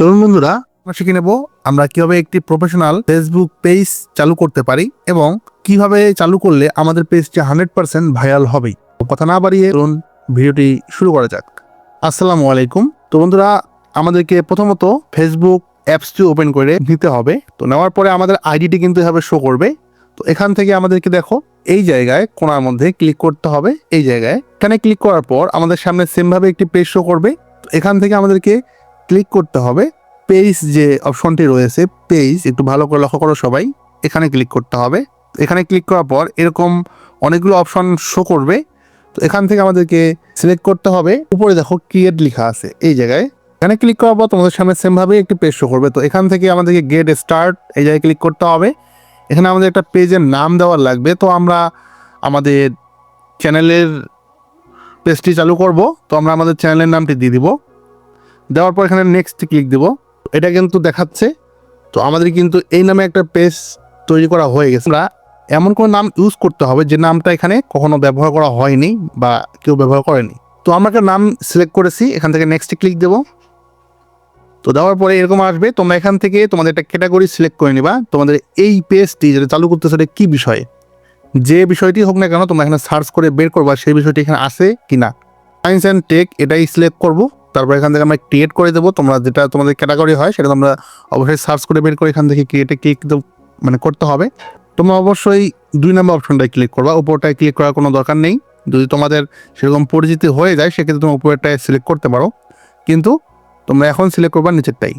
চলুন বন্ধুরা, আমরা শিখে নেব আমরা কিভাবে একটি প্রফেশনাল ফেসবুক পেজ চালু করতে পারি এবং কিভাবে চালু করলে আমাদের পেজটি 100% ভাইরাল হবে। কথা না বাড়িয়ে চলুন ভিডিওটি শুরু করা যাক। আসসালামু আলাইকুম। তো বন্ধুরা, আমাদেরকে প্রথমত ফেসবুক অ্যাপসটি ওপেন করে নিতে হবে। তো নেওয়ার পরে আমাদের আইডিটি কিন্তু এভাবে শো করবে। তো এখান থেকে আমাদেরকে দেখো এই জায়গায় কোণার মধ্যে ক্লিক করতে হবে। এই জায়গায় এখানে ক্লিক করার পর আমাদের সামনে সেমভাবে একটি পেজ শো করবে। তো এখান থেকে আমাদেরকে ক্লিক করতে হবে পেজ, যে অপশনটি রয়েছে পেজ, একটু ভালো করে লক্ষ্য করো সবাই। এখানে ক্লিক করতে হবে। এখানে ক্লিক করার পর এরকম অনেকগুলো অপশন শো করবে। তো এখান থেকে আমাদেরকে সিলেক্ট করতে হবে। উপরে দেখো ক্রিয়েট লেখা আছে এই জায়গায়। এখানে ক্লিক করার পর তোমাদের সামনে সেমভাবে একটি পেজ শো করবে। তো এখান থেকে আমাদেরকে গেট স্টার্ট এই জায়গায় ক্লিক করতে হবে। এখানে আমাদের একটা পেজের নাম দেওয়ার লাগবে। তো আমরা আমাদের চ্যানেলের পেজটি চালু করব। তো আমরা আমাদের চ্যানেলের নামটি দিয়ে দিব। দেওয়ার পর এখানে নেক্সট ক্লিক দেব। এটা কিন্তু দেখাচ্ছে তো আমাদের কিন্তু এই নামে একটা পেজ তৈরি করা হয়ে গেছে। আমরা এমন কোনো নাম ইউজ করতে হবে যে নামটা এখানে কখনো ব্যবহার করা হয়নি বা কেউ ব্যবহার করেনি। তো আমরা একটা নাম সিলেক্ট করেছি, এখান থেকে নেক্সট ক্লিক দেব। তো দেওয়ার পরে এরকম আসবে। তোমরা এখান থেকে তোমাদের একটা ক্যাটাগরি সিলেক্ট করে নিবা। তোমাদের এই পেজটি যেটা চালু করতেছে সেটা কী বিষয়ে, যে বিষয়টি হোক না কেন তোমরা এখানে সার্চ করে বের করবা সেই বিষয়টি এখানে আছে কি না। সায়েন্স অ্যান্ড টেক এটাই সিলেক্ট করবো। তারপর এখান থেকে আমরা ক্রিয়েট করে দেবো। তোমরা যেটা তোমাদের ক্যাটাগরি হয় সেটা তোমরা অবশ্যই সার্চ করে বের করে এখান থেকে ক্রিয়েটে ক্লিক করতে হবে। তোমরা অবশ্যই 2 নম্বর অপশনটায় ক্লিক করবা, উপরটায় ক্লিক করার কোনো দরকার নেই। যদি তোমাদের সেরকম পরিচিতি হয়ে যায় সেক্ষেত্রে তোমরা উপরেরটায় সিলেক্ট করতে পারো, কিন্তু তোমরা এখন সিলেক্ট করবা নিচেরটাই।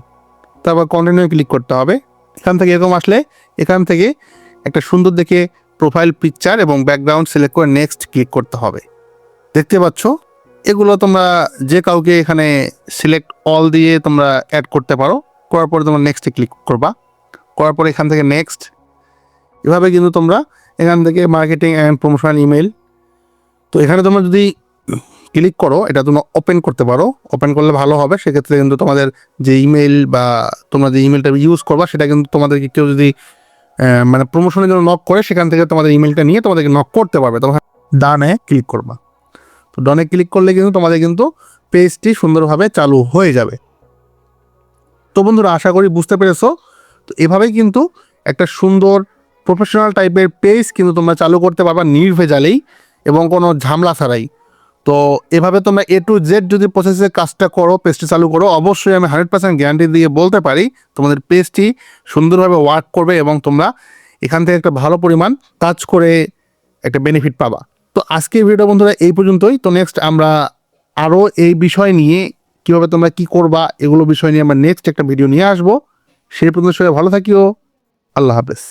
তারপর কন্টিনিউ ক্লিক করতে হবে। এখান থেকে এরকম আসলে এখান থেকে একটা সুন্দর দেখে প্রোফাইল পিকচার এবং ব্যাকগ্রাউন্ড সিলেক্ট করে নেক্সট ক্লিক করতে হবে। দেখতে পাচ্ছ এগুলো তোমরা যে কাউকে এখানে সিলেক্ট অল দিয়ে তোমরা অ্যাড করতে পারো। করার পরে তোমরা নেক্সটে ক্লিক করবা। করার পরে এখান থেকে নেক্সট, এভাবে কিন্তু তোমরা এখান থেকে মার্কেটিং অ্যান্ড প্রমোশনাল ইমেল, তো এখানে তোমরা যদি ক্লিক করো এটা তোমরা ওপেন করতে পারো। ওপেন করলে ভালো হবে। সেক্ষেত্রে কিন্তু তোমাদের যে ইমেল বা তোমরা যে ইমেলটা ইউজ করবা সেটা কিন্তু তোমাদেরকে কেউ যদি প্রমোশনের জন্য নক করে সেখান থেকে তোমাদের ইমেলটা নিয়ে তোমাদেরকে নক করতে পারবে। তোমরা ডানে ক্লিক করবা। তো ডানে ক্লিক করলে কিন্তু তোমাদের কিন্তু পেজটি সুন্দরভাবে চালু হয়ে যাবে। তো বন্ধুরা, আশা করি বুঝতে পেরেছো। তো এভাবেই কিন্তু একটা সুন্দর প্রফেশনাল টাইপের পেজ কিন্তু তোমরা চালু করতে পারবা নির্ভেজালেই এবং কোনো ঝামেলা ছাড়াই। তো এভাবে তোমরা A to Z যদি প্রসেসে কাজটা করো, পেজটি চালু করো, অবশ্যই আমি 100% গ্যারান্টি দিয়ে বলতে পারি তোমাদের পেজটি সুন্দরভাবে ওয়ার্ক করবে এবং তোমরা এখান থেকে একটা ভালো পরিমাণ কাজ করে একটা বেনিফিট পাবা। তো আজকের ভিডিওটা বন্ধুরা এই পর্যন্তই। তো নেক্সট আমরা আরও এই বিষয় নিয়ে কীভাবে তোমরা কি করবা এগুলো বিষয় নিয়ে আমরা নেক্সট একটা ভিডিও নিয়ে আসবো। সেই পর্যন্ত সবাই ভালো থাকিও। আল্লাহ হাফেজ।